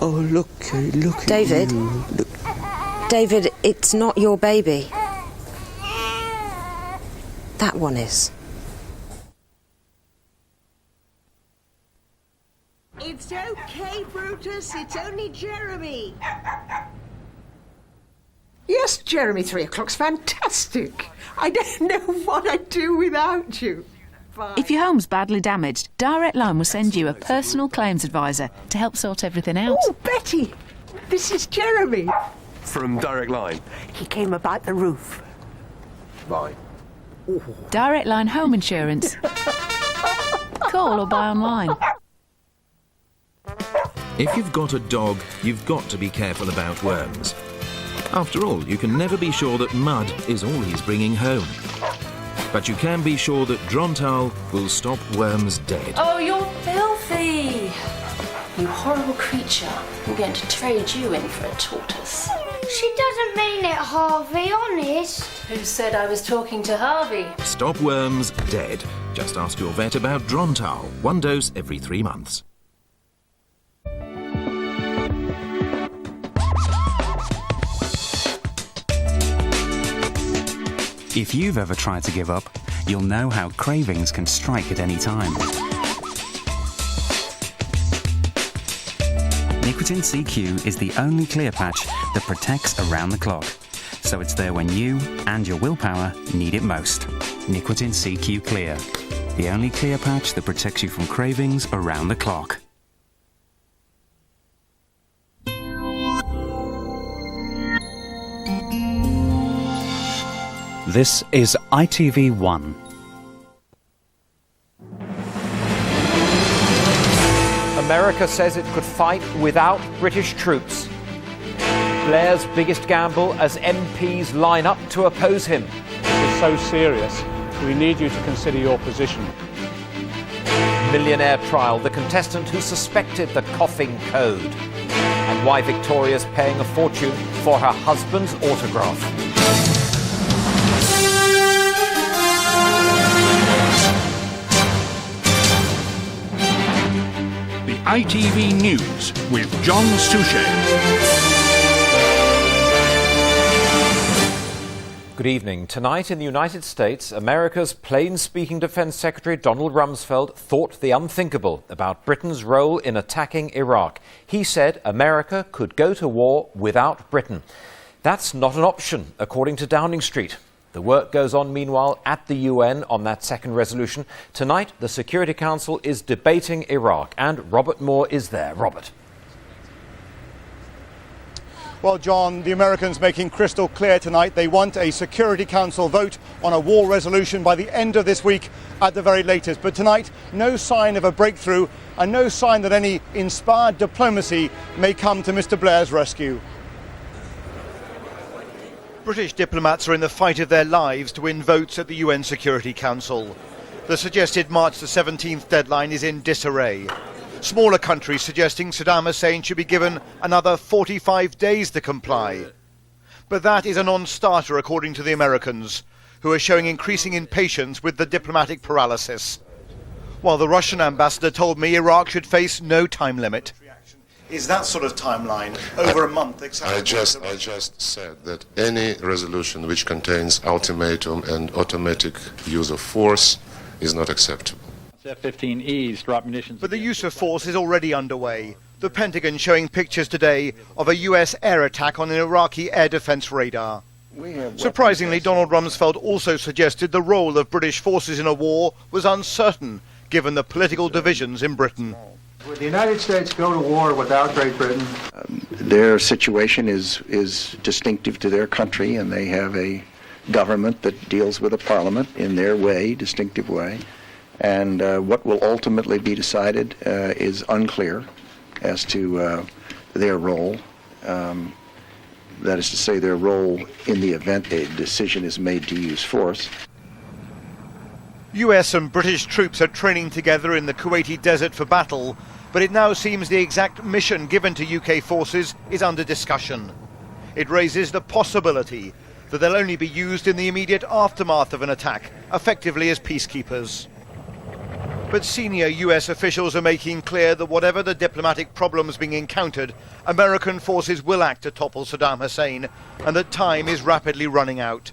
Oh, look David. at you. Look. David, it's not your baby. That one is. It's okay, Brutus. It's only Jeremy. Yes, Jeremy, 3 o'clock's fantastic. I don't know what I'd do without you. Bye. If your home's badly damaged, Direct Line will send you a personal claims advisor to help sort everything out. Oh, Betty, this is Jeremy. From Direct Line. He came about the roof. Right. Direct Line Home Insurance. Call or buy online. If you've got a dog, you've got to be careful about worms. After all, you can never be sure that mud is all he's bringing home. But you can be sure that Drontal will stop worms dead. Oh, you're filthy! You horrible creature. I'm going to trade you in for a tortoise. She doesn't mean it, Harvey, honest. Who said I was talking to Harvey? Stop worms dead. Just ask your vet about Drontal. 1 dose every 3 months. If you've ever tried to give up, you'll know how cravings can strike at any time. Nicotin CQ is the only clear patch that protects around the clock. So it's there when you and your willpower need it most. Nicotin CQ Clear. The only clear patch that protects you from cravings around the clock. This is ITV1. America says it could fight without British troops. Blair's biggest gamble as MPs line up to oppose him. It's so serious, we need you to consider your position. Millionaire trial, the contestant who suspected the coughing code. And why Victoria's paying a fortune for her husband's autograph. ITV News with John Suchet. Good evening. Tonight in the United States, America's plain-speaking Defense Secretary Donald Rumsfeld thought the unthinkable about Britain's role in attacking Iraq. He said America could go to war without Britain. That's not an option, according to Downing Street. The work goes on, meanwhile, at the UN on that second resolution. Tonight, the Security Council is debating Iraq, and Robert Moore is there. Robert. Well, John, the Americans making crystal clear tonight they want a Security Council vote on a war resolution by the end of this week at the very latest. But tonight, no sign of a breakthrough and no sign that any inspired diplomacy may come to Mr. Blair's rescue. British diplomats are in the fight of their lives to win votes at the UN Security Council. The suggested March the 17th deadline is in disarray. Smaller countries suggesting Saddam Hussein should be given another 45 days to comply. But that is a non-starter, according to the Americans, who are showing increasing impatience with the diplomatic paralysis. While the Russian ambassador told me Iraq should face no time limit. Is that sort of timeline over a month exactly? I just said that any resolution which contains ultimatum and automatic use of force is not acceptable. F-15Es drop munitions. But the use of force is already underway. The Pentagon showing pictures today of a US air attack on an Iraqi air defense radar. Surprisingly, Donald Rumsfeld also suggested the role of British forces in a war was uncertain, given the political divisions in Britain. Would the United States go to war without Great Britain? Their situation is distinctive to their country, and they have a government that deals with a parliament in their way, distinctive way. And what will ultimately be decided is unclear as to their role. That is to say, their role in the event a decision is made to use force. US and British troops are training together in the Kuwaiti desert for battle, but it now seems the exact mission given to UK forces is under discussion. It raises the possibility that they'll only be used in the immediate aftermath of an attack, effectively as peacekeepers. But senior US officials are making clear that whatever the diplomatic problems being encountered, American forces will act to topple Saddam Hussein, and that time is rapidly running out.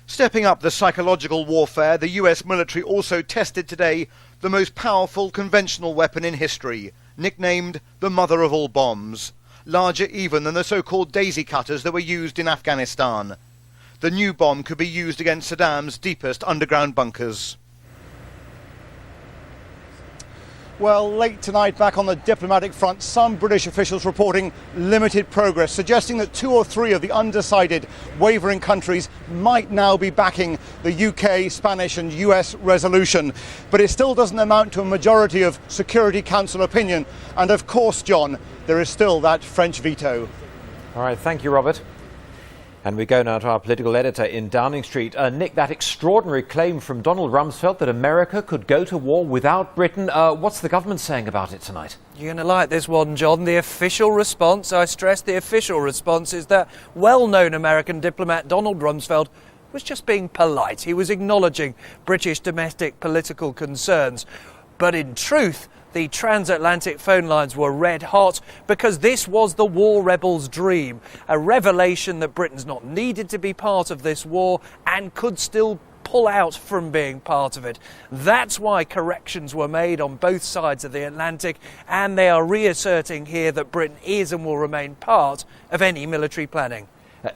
Stepping up the psychological warfare, the US military also tested today the most powerful conventional weapon in history, nicknamed the mother of all bombs, larger even than the so-called daisy cutters that were used in Afghanistan. The new bomb could be used against Saddam's deepest underground bunkers. Well, late tonight, back on the diplomatic front, some British officials reporting limited progress, suggesting that 2 or 3 of the undecided, wavering countries might now be backing the UK, Spanish and US resolution. But it still doesn't amount to a majority of Security Council opinion. And of course, John, there is still that French veto. All right, thank you, Robert. And we go now to our political editor in Downing Street. Nick, that extraordinary claim from Donald Rumsfeld that America could go to war without Britain, what's the government saying about it tonight? You're going to like this one, John. The official response, I stress the official response, is that well-known American diplomat Donald Rumsfeld was just being polite. He was acknowledging British domestic political concerns. But in truth, the transatlantic phone lines were red hot because this was the war rebels' dream, a revelation that Britain's not needed to be part of this war and could still pull out from being part of it. That's why corrections were made on both sides of the Atlantic, and they are reasserting here that Britain is and will remain part of any military planning.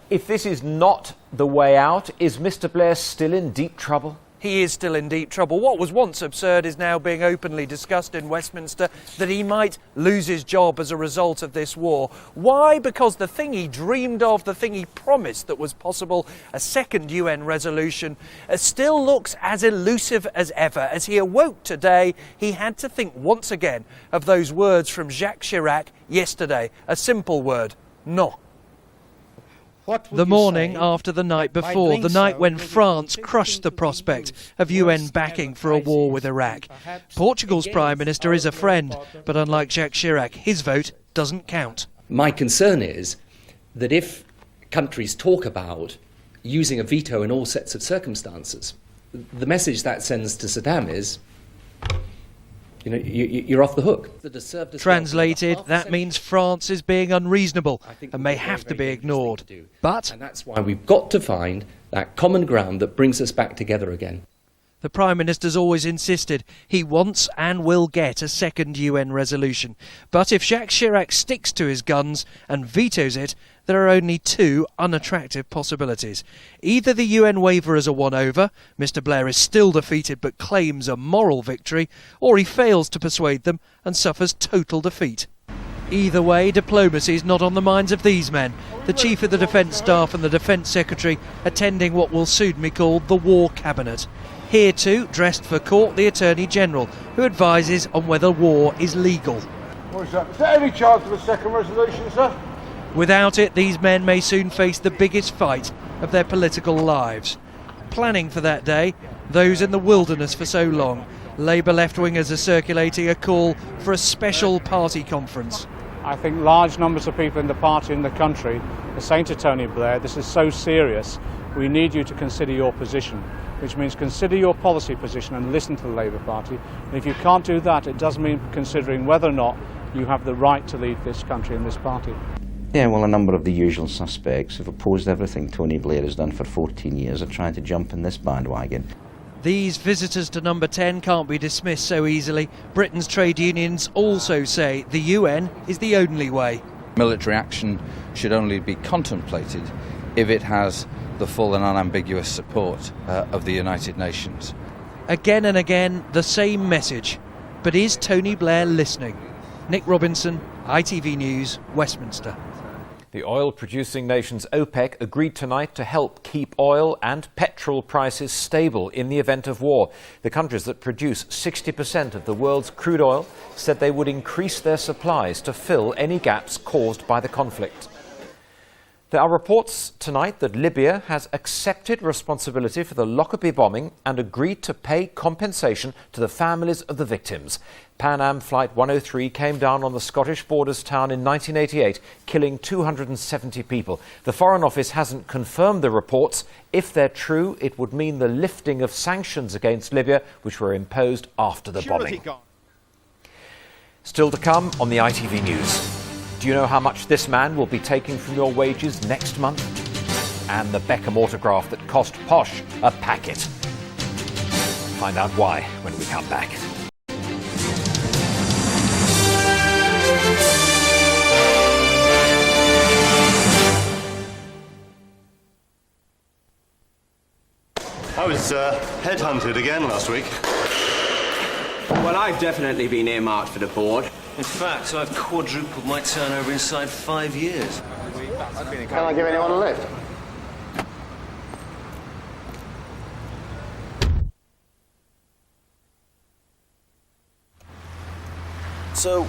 If this is not the way out, is Mr. Blair still in deep trouble? He is still in deep trouble. What was once absurd is now being openly discussed in Westminster, that he might lose his job as a result of this war. Why? Because the thing he dreamed of, the thing he promised that was possible, a second UN resolution, still looks as elusive as ever. As he awoke today, he had to think once again of those words from Jacques Chirac yesterday. A simple word: no. The morning after the night before, the night when France crushed the prospect of UN backing for a war with Iraq. Portugal's Prime Minister is a friend, but unlike Jacques Chirac, his vote doesn't count. My concern is that if countries talk about using a veto in all sets of circumstances, the message that sends to Saddam is, you're off the hook. Translated, that means France is being unreasonable and may have to be ignored. But and that's why we've got to find that common ground that brings us back together again. The Prime Minister's always insisted he wants and will get a second UN resolution. But if Jacques Chirac sticks to his guns and vetoes it, there are only 2 unattractive possibilities. Either the UN waverers are won over, Mr. Blair is still defeated but claims a moral victory, or he fails to persuade them and suffers total defeat. Either way, diplomacy is not on the minds of these men, the Chief of the Defence Staff and the Defence Secretary attending what will soon be called the War Cabinet. Here too, dressed for court, the Attorney General, who advises on whether war is legal. What is that? Is there any chance of a second resolution, sir? Without it, these men may soon face the biggest fight of their political lives. Planning for that day, those in the wilderness for so long, Labour left-wingers are circulating a call for a special party conference. I think large numbers of people in the party and the country are saying to Tony Blair, this is so serious, we need you to consider your position, which means consider your policy position and listen to the Labour Party. And if you can't do that, it does mean considering whether or not you have the right to lead this country and this party. Yeah, well, a number of the usual suspects have opposed everything Tony Blair has done for 14 years are trying to jump in this bandwagon. These visitors to number 10 can't be dismissed so easily. Britain's trade unions also say the UN is the only way. Military action should only be contemplated if it has the full and unambiguous support of the United Nations. Again and again, the same message. But is Tony Blair listening? Nick Robinson, ITV News, Westminster. The oil-producing nations OPEC agreed tonight to help keep oil and petrol prices stable in the event of war. The countries that produce 60% of the world's crude oil said they would increase their supplies to fill any gaps caused by the conflict. There are reports tonight that Libya has accepted responsibility for the Lockerbie bombing and agreed to pay compensation to the families of the victims. Pan Am Flight 103 came down on the Scottish borders town in 1988, killing 270 people. The Foreign Office hasn't confirmed the reports. If they're true, it would mean the lifting of sanctions against Libya, which were imposed after the bombing. Still to come on the ITV News. Do you know how much this man will be taking from your wages next month? And the Beckham autograph that cost Posh a packet. Find out why when we come back. I was headhunted again last week. Well, I've definitely been earmarked for the board. In fact, I've quadrupled my turnover inside 5 years. Can I give anyone a lift? So,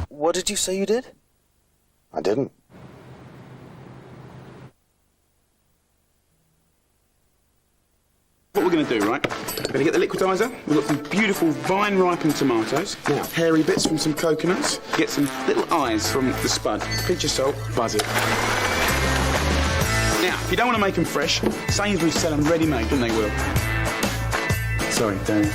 what did you say you did? I didn't. What we're going to do, right? We're going to get the liquidizer. We've got some beautiful vine-ripened tomatoes. Now, hairy bits from some coconuts. Get some little eyes from the spud. Pinch of salt, buzz it. Now, if you don't want to make them fresh, Sainsbury's sell them ready-made, and they will. Sorry, Dave.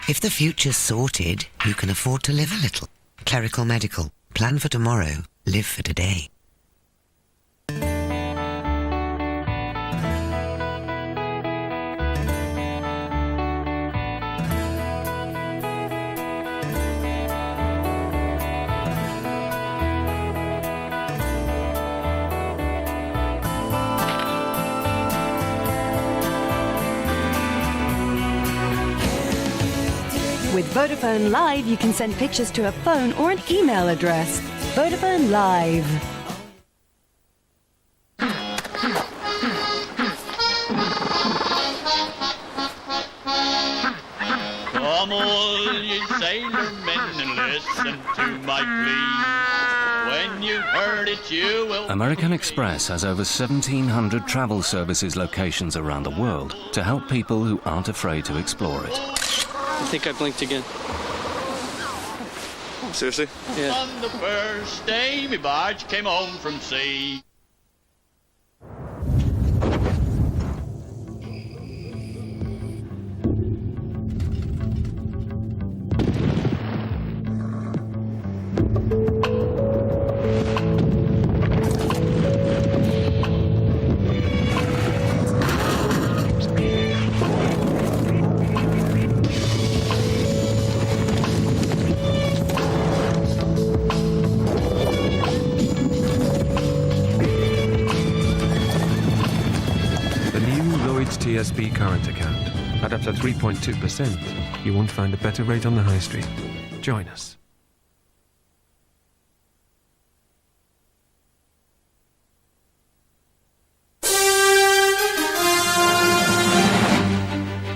If the future's sorted, you can afford to live a little. Clerical Medical. Plan for tomorrow. Live for today. With Vodafone Live, you can send pictures to a phone or an email address. Vodafone Live. Come all ye sailor men and listen to my plea. When you've heard it, you will... American Express has over 1,700 travel services locations around the world to help people who aren't afraid to explore it. I think I blinked again. Seriously? Yeah. On the first day my barge came home from sea. TSB current account at up to 3.2%. You won't find a better rate on the high street. Join us.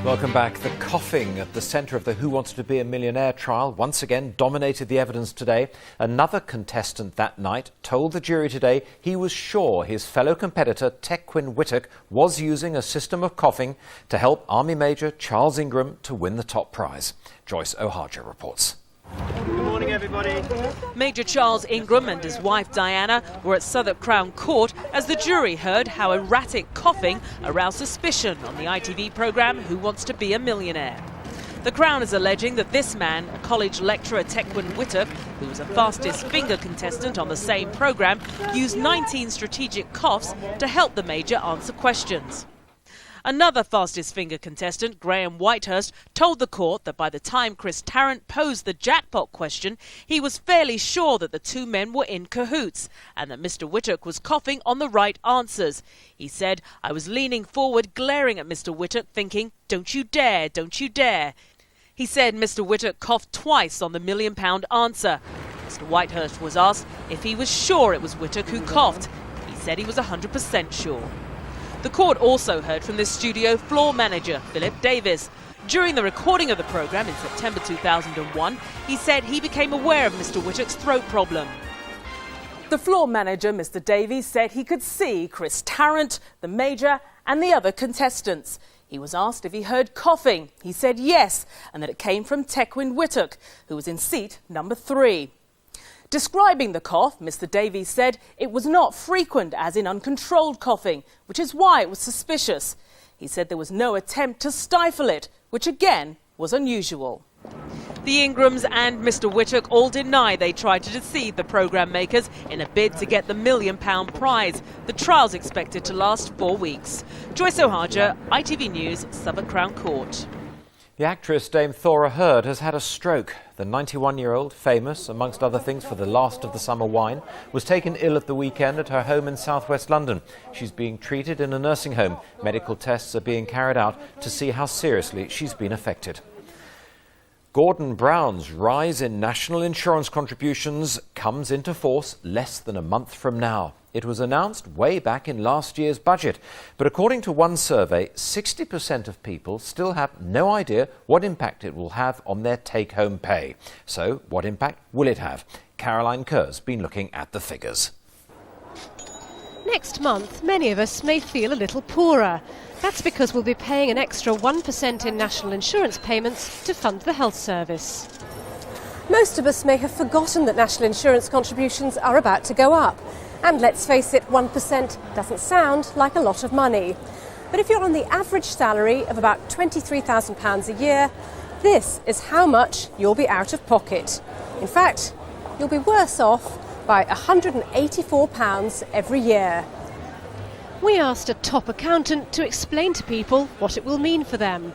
Welcome back. The coughing at the centre of the Who Wants to Be a Millionaire trial once again dominated the evidence today. Another contestant that night told the jury today he was sure his fellow competitor Tequin Whittock was using a system of coughing to help Army Major Charles Ingram to win the top prize. Joyce O'Harger reports. Good morning, everybody. Major Charles Ingram and his wife Diana were at Southwark Crown Court as the jury heard how erratic coughing aroused suspicion on the ITV programme Who Wants to Be a Millionaire. The Crown is alleging that this man, a college lecturer Tequin Whittock, who was a fastest finger contestant on the same programme, used 19 strategic coughs to help the Major answer questions. Another fastest finger contestant, Graham Whitehurst, told the court that by the time Chris Tarrant posed the jackpot question, he was fairly sure that the two men were in cahoots and that Mr. Whittock was coughing on the right answers. He said, "I was leaning forward, glaring at Mr. Whittock, thinking, 'Don't you dare, don't you dare.'" He said Mr. Whittock coughed twice on the £1 million answer. Mr. Whitehurst was asked if he was sure it was Whittock who coughed. He said he was 100% sure. The court also heard from the studio floor manager, Philip Davis. During the recording of the programme in September 2001, he said he became aware of Mr. Whittock's throat problem. The floor manager, Mr. Davies, said he could see Chris Tarrant, the Major and the other contestants. He was asked if he heard coughing. He said yes, and that it came from Tequin Whittock, who was in seat number 3. Describing the cough, Mr. Davies said it was not frequent, as in uncontrolled coughing, which is why it was suspicious. He said there was no attempt to stifle it, which again was unusual. The Ingrams and Mr. Whittock all deny they tried to deceive the programme makers in a bid to get the £1 million prize. The trial's expected to last 4 weeks. Joyce O'Haja, ITV News, Southwark Crown Court. The actress Dame Thora Hird has had a stroke. The 91-year-old, famous, amongst other things, for The Last of the Summer Wine, was taken ill at the weekend at her home in southwest London. She's being treated in a nursing home. Medical tests are being carried out to see how seriously she's been affected. Gordon Brown's rise in national insurance contributions comes into force less than a month from now. It was announced way back in last year's budget, but according to one survey, 60% of people still have no idea what impact it will have on their take-home pay. So, what impact will it have? Caroline Kerr's been looking at the figures. Next month, many of us may feel a little poorer. That's because we'll be paying an extra 1% in national insurance payments to fund the health service. Most of us may have forgotten that national insurance contributions are about to go up. And let's face it, 1% doesn't sound like a lot of money. But if you're on the average salary of about £23,000 a year, this is how much you'll be out of pocket. In fact, you'll be worse off by £184 every year. We asked a top accountant to explain to people what it will mean for them.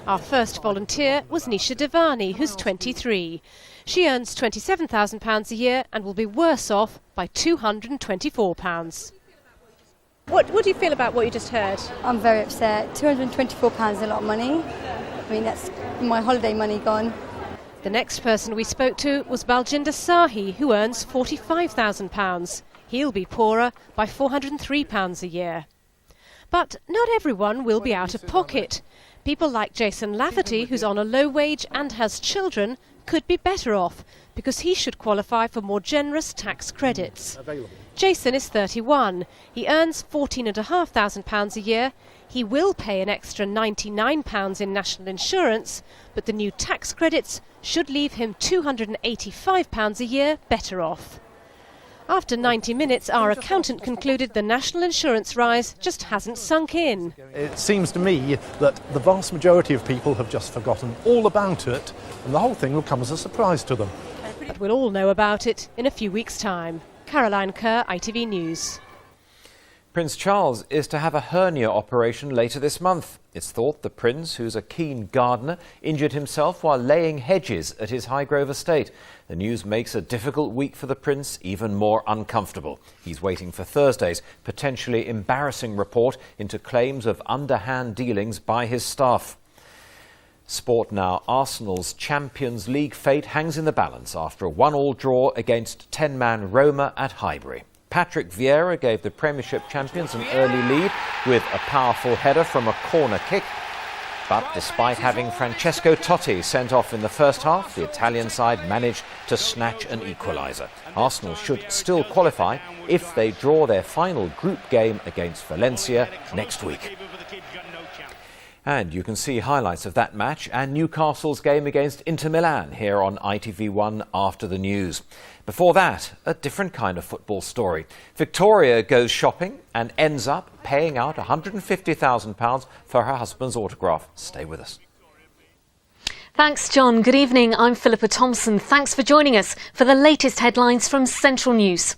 Our first volunteer was Nisha Devani, who's 23. She earns £27,000 a year and will be worse off by £224. What do you feel about what you just heard? I'm very upset. £224 is a lot of money. I mean, that's my holiday money gone. The next person we spoke to was Baljinder Sahi, who earns £45,000. He'll be poorer by £403 a year. But not everyone will be out of pocket. People like Jason Lafferty, who's on a low wage and has children, could be better off because he should qualify for more generous tax credits. Jason is 31. He earns £14,500 a year. He will pay an extra £99 in national insurance, but the new tax credits should leave him £285 a year better off. After 90 minutes, our accountant concluded the national insurance rise just hasn't sunk in. It seems to me that the vast majority of people have just forgotten all about it, and the whole thing will come as a surprise to them. We'll all know about it in a few weeks' time. Caroline Kerr, ITV News. Prince Charles is to have a hernia operation later this month. It's thought the Prince, who's a keen gardener, injured himself while laying hedges at his Highgrove estate. The news makes a difficult week for the Prince even more uncomfortable. He's waiting for Thursday's potentially embarrassing report into claims of underhand dealings by his staff. Sport now. Arsenal's Champions League fate hangs in the balance after a 1-1 draw against 10-man Roma at Highbury. Patrick Vieira gave the Premiership champions an early lead with a powerful header from a corner kick. But despite having Francesco Totti sent off in the first half, the Italian side managed to snatch an equaliser. Arsenal should still qualify if they draw their final group game against Valencia next week. And you can see highlights of that match and Newcastle's game against Inter Milan here on ITV1 after the news. Before that, a different kind of football story. Victoria goes shopping and ends up paying out £150,000 for her husband's autograph. Stay with us. Thanks, John. Good evening. I'm Philippa Thompson. Thanks for joining us for the latest headlines from Central News.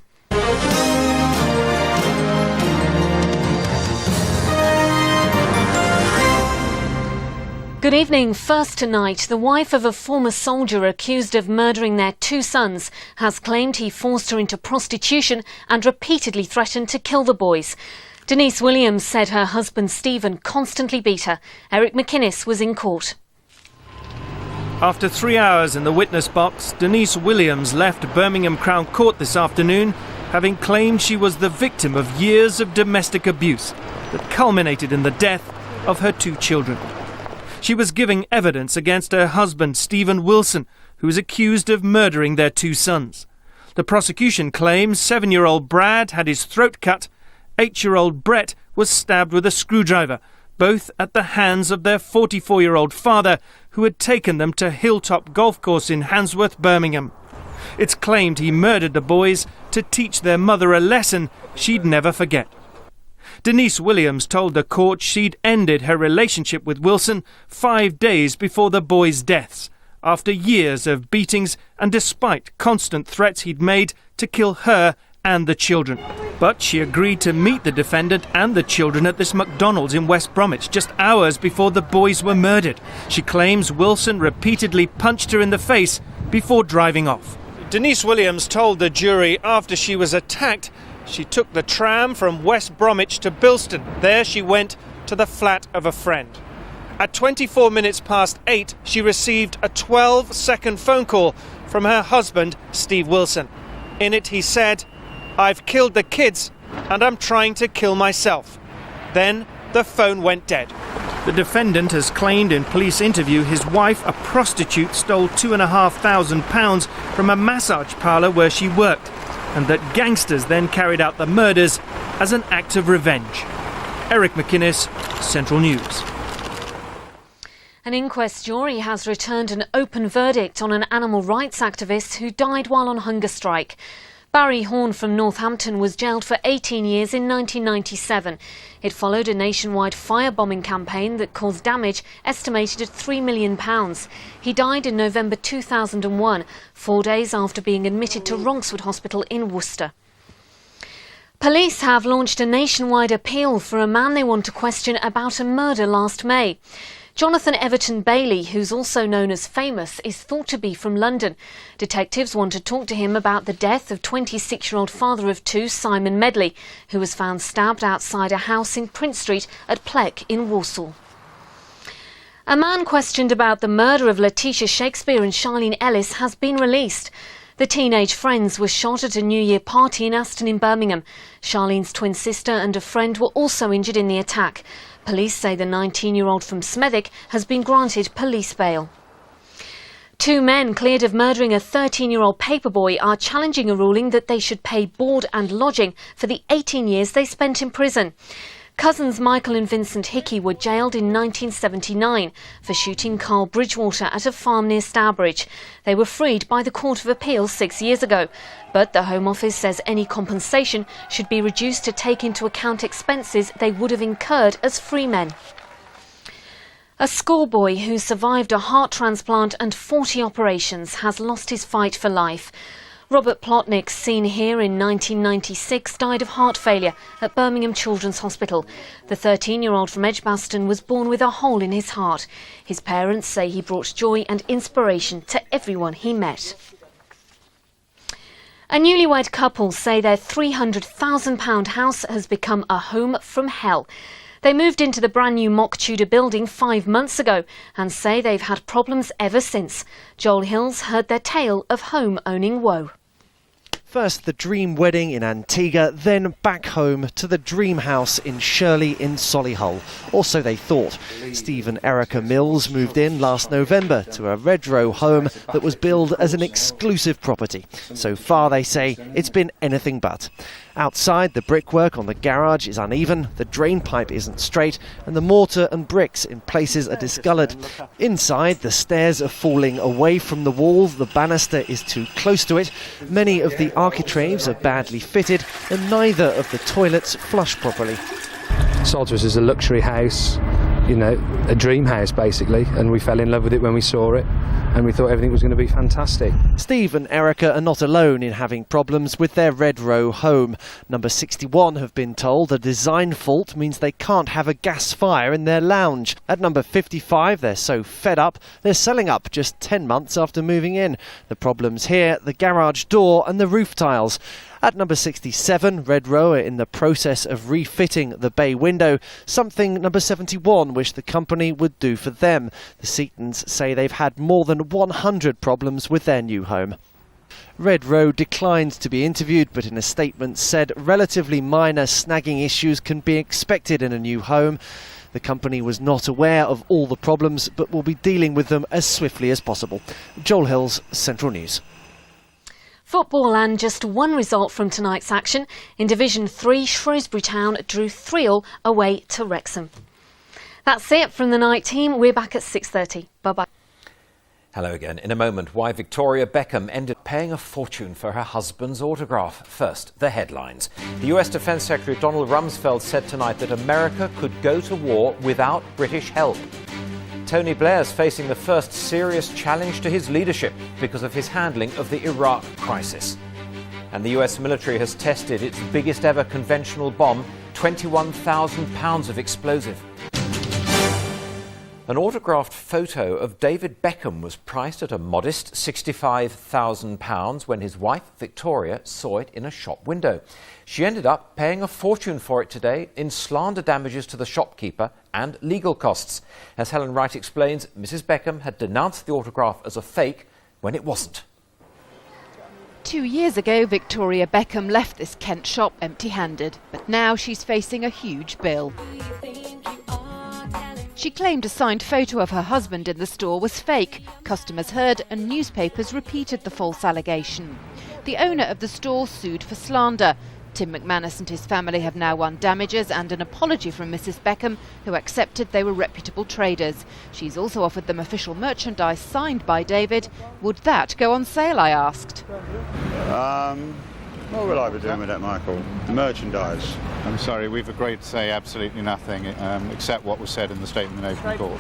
Good evening. First tonight, the wife of a former soldier accused of murdering their 2 sons has claimed he forced her into prostitution and repeatedly threatened to kill the boys. Denise Williams said her husband Stephen constantly beat her. Eric McInnes was in court. After 3 hours in the witness box, Denise Williams left Birmingham Crown Court this afternoon, having claimed she was the victim of years of domestic abuse that culminated in the death of her 2 children. She was giving evidence against her husband, Stephen Wilson, who is accused of murdering their 2 sons. The prosecution claims 7-year-old Brad had his throat cut, 8-year-old Brett was stabbed with a screwdriver, both at the hands of their 44-year-old father, who had taken them to Hilltop Golf Course in Handsworth, Birmingham. It's claimed he murdered the boys to teach their mother a lesson she'd never forget. Denise Williams told the court she'd ended her relationship with Wilson 5 days before the boys' deaths, after years of beatings and despite constant threats he'd made to kill her and the children. But she agreed to meet the defendant and the children at this McDonald's in West Bromwich just hours before the boys were murdered. She claims Wilson repeatedly punched her in the face before driving off. Denise Williams told the jury after she was attacked, she took the tram from West Bromwich to Bilston. There she went to the flat of a friend. At 24 minutes past 8, she received a 12-second phone call from her husband, Steve Wilson. In it he said, "I've killed the kids and I'm trying to kill myself." Then the phone went dead. The defendant has claimed in police interview his wife, a prostitute, stole £2,500 from a massage parlour where she worked, and that gangsters then carried out the murders as an act of revenge. Eric McInnes, Central News. An inquest jury has returned an open verdict on an animal rights activist who died while on hunger strike. Barry Horn from Northampton was jailed for 18 years in 1997. It followed a nationwide firebombing campaign that caused damage estimated at £3 million. He died in November 2001, 4 days after being admitted to Ronkswood Hospital in Worcester. Police have launched a nationwide appeal for a man they want to question about a murder last May. Jonathan Everton Bailey, who's also known as Famous, is thought to be from London. Detectives want to talk to him about the death of 26-year-old father of 2, Simon Medley, who was found stabbed outside a house in Prince Street at Plec in Walsall. A man questioned about the murder of Letitia Shakespeare and Charlene Ellis has been released. The teenage friends were shot at a New Year party in Aston in Birmingham. Charlene's twin sister and a friend were also injured in the attack. Police say the 19-year-old from Smethwick has been granted police bail. 2 men cleared of murdering a 13-year-old paperboy are challenging a ruling that they should pay board and lodging for the 18 years they spent in prison. Cousins Michael and Vincent Hickey were jailed in 1979 for shooting Carl Bridgewater at a farm near Stourbridge. They were freed by the Court of Appeal 6 years ago, but the Home Office says any compensation should be reduced to take into account expenses they would have incurred as free men. A schoolboy who survived a heart transplant and 40 operations has lost his fight for life. Robert Plotnick, seen here in 1996, died of heart failure at Birmingham Children's Hospital. The 13-year-old from Edgbaston was born with a hole in his heart. His parents say he brought joy and inspiration to everyone he met. A newlywed couple say their £300,000 house has become a home from hell. They moved into the brand new mock Tudor building 5 months ago and say they've had problems ever since. Joel Hills heard their tale of home owning woe. First the dream wedding in Antigua, then back home to the dream house in Shirley in Solihull. Or so they thought. Steve and Erica Mills moved in last November to a Redrow home that was billed as an exclusive property. So far, they say, it's been anything but. Outside, the brickwork on the garage is uneven, the drain pipe isn't straight, and the mortar and bricks in places are discoloured. Inside, the stairs are falling away from the wall, the banister is too close to it, many of the architraves are badly fitted, and neither of the toilets flush properly. Sold to us as a luxury house, you know, a dream house basically, and we fell in love with it when we saw it, and we thought everything was going to be fantastic. Steve and Erica are not alone in having problems with their Red Row home. Number 61 have been told a design fault means they can't have a gas fire in their lounge. At number 55, they're so fed up, they're selling up just 10 months after moving in. The problems here, the garage door and the roof tiles. At number 67, Red Row are in the process of refitting the bay window, something number 71 wish the company would do for them. The Seatons say they've had more than 100 problems with their new home. Red Row declined to be interviewed, but in a statement said relatively minor snagging issues can be expected in a new home. The company was not aware of all the problems, but will be dealing with them as swiftly as possible. Joel Hills, Central News. Football and just one result from tonight's action. In Division 3, Shrewsbury Town drew 3-3 away to Wrexham. That's it from the night team. We're back at 6:30. Bye-bye. Hello again. In a moment, why Victoria Beckham ended up paying a fortune for her husband's autograph. First, the headlines. The US Defence Secretary Donald Rumsfeld said tonight that America could go to war without British help. Tony Blair's facing the first serious challenge to his leadership because of his handling of the Iraq crisis. And the US military has tested its biggest ever conventional bomb, 21,000 pounds of explosive. An autographed photo of David Beckham was priced at a modest £65,000 when his wife, Victoria, saw it in a shop window. She ended up paying a fortune for it today in slander damages to the shopkeeper and legal costs. As Helen Wright explains, Mrs. Beckham had denounced the autograph as a fake when it wasn't. 2 years ago, Victoria Beckham left this Kent shop empty-handed, but now she's facing a huge bill. She claimed a signed photo of her husband in the store was fake. Customers heard and newspapers repeated the false allegation. The owner of the store sued for slander. Tim McManus and his family have now won damages and an apology from Mrs. Beckham, who accepted they were reputable traders. She's also offered them official merchandise signed by David. Would that go on sale, I asked. What will I be doing with that, Michael? The merchandise. I'm sorry, we've agreed to say absolutely nothing except what was said in the statement in open court.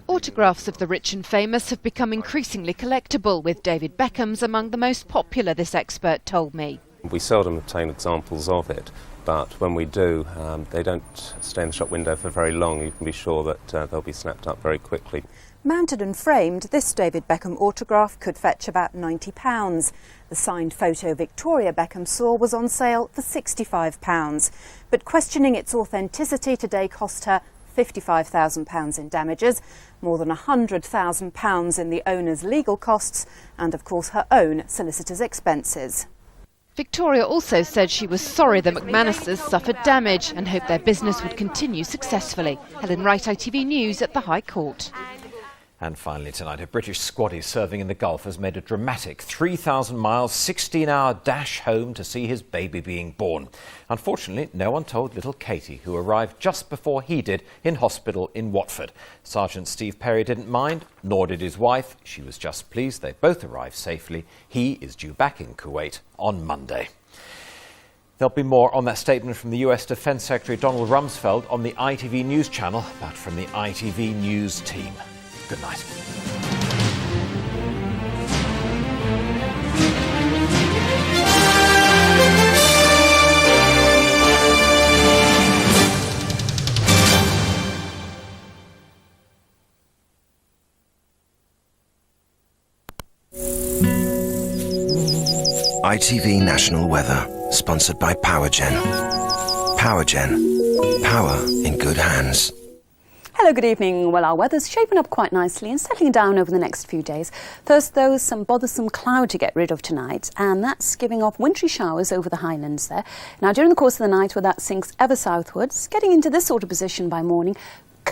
Autographs of the rich and famous have become increasingly collectible, with David Beckham's among the most popular, this expert told me. We seldom obtain examples of it, but when we do, they don't stay in the shop window for very long. You can be sure that they'll be snapped up very quickly. Mounted and framed, this David Beckham autograph could fetch about £90. The signed photo Victoria Beckham saw was on sale for £65. But questioning its authenticity today cost her £55,000 in damages, more than £100,000 in the owner's legal costs, and of course her own solicitor's expenses. Victoria also said she was sorry the McManuses suffered damage and hoped their business would continue successfully. Helen Wright, ITV News at the High Court. And finally tonight, a British squaddie serving in the Gulf has made a dramatic 3,000 miles, 16-hour dash home to see his baby being born. Unfortunately, no one told little Katie, who arrived just before he did in hospital in Watford. Sergeant Steve Perry didn't mind, nor did his wife. She was just pleased they both arrived safely. He is due back in Kuwait on Monday. There'll be more on that statement from the US Defence Secretary Donald Rumsfeld on the ITV News channel, but from the ITV News team. Good night. ITV National Weather, sponsored by PowerGen. PowerGen. Power in good hands. Hello, good evening. Well, our weather's shaping up quite nicely and settling down over the next few days. First, though, some bothersome cloud to get rid of tonight, and that's giving off wintry showers over the highlands there. Now, during the course of the night, where that sinks ever southwards, getting into this sort of position by morning,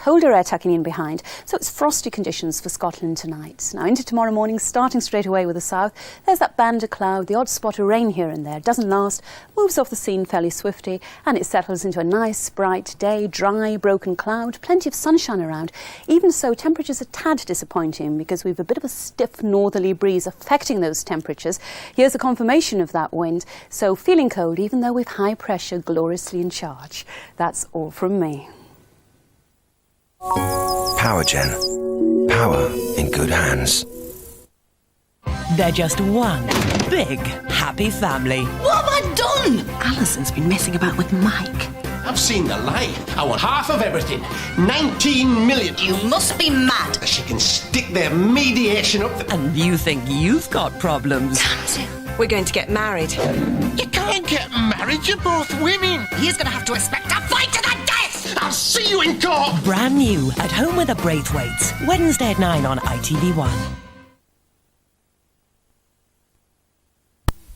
colder air tucking in behind, so it's frosty conditions for Scotland tonight. Now into tomorrow morning, starting straight away with the south, there's that band of cloud, the odd spot of rain here and there. It doesn't last, moves off the scene fairly swiftly, and it settles into a nice, bright day, dry, broken cloud, plenty of sunshine around. Even so, temperatures are tad disappointing because we've a bit of a stiff northerly breeze affecting those temperatures. Here's a confirmation of that wind, so feeling cold even though we've high pressure gloriously in charge. That's all from me. PowerGen. Power in good hands. They're just one big, happy family. What have I done? Alison's been messing about with Mike. I've seen the lie. I want half of everything. 19 million. You must be mad. She can stick their mediation up. And you think you've got problems? We're going to get married. You can't get married. You're both women. He's going to have to expect a fight to the death. I'll see you in court. Brand new, At Home with a Braithwaite. Wednesday at 9 on ITV1.